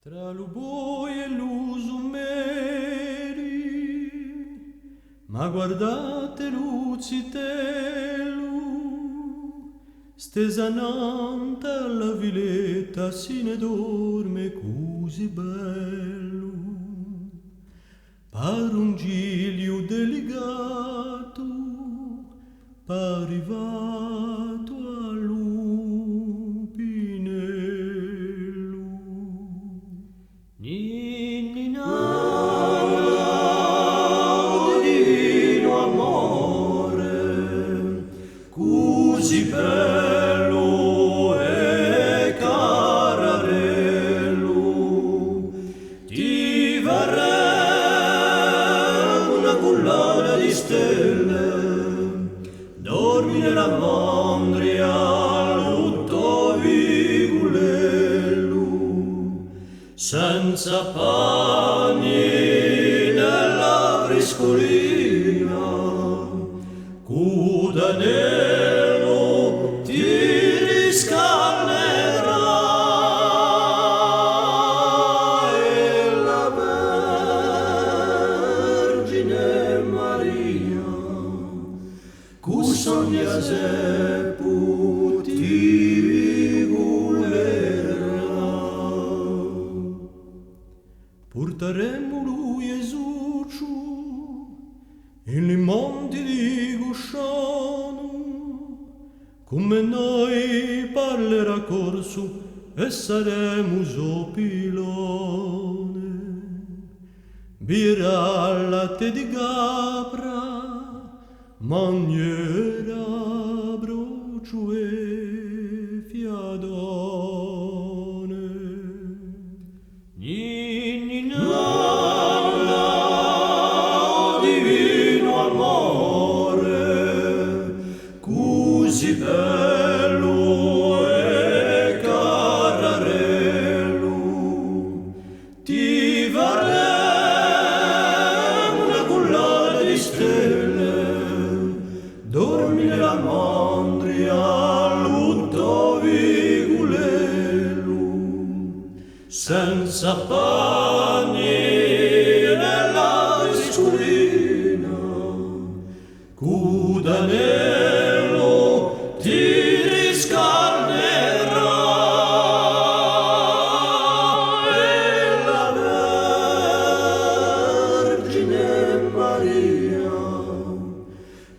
Tra l'uboi e l'usumeri, ma guardate Lucitello, stesanante alla viletta si ne dorme così bello. Par un giglio delicato, parivato all'upinello. Ninni divino amore, così bello e cararello, ti varrei una collana di stelle, dormi nella mandria, lutto vigulello, senza panni nella frescolina, cudanello ti riscalderà e la Vergine Maria cu sogna seppu ti vigulerà. Porteremo lui Esuccio in monti di Gusciano, come noi parlerà corso e saremo pilone. Birà latte di capra, manierà brocio e fiadone. Ninni divino amore, così bello e cararello, ti varrei una collana di stelle, dormi nella mandria, lutto vigulello, senza panni nella riscolina, cudanello ti riscalderà e la Vergine Maria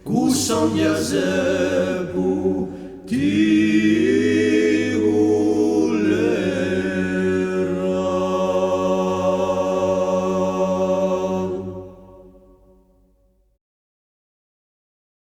cu sogna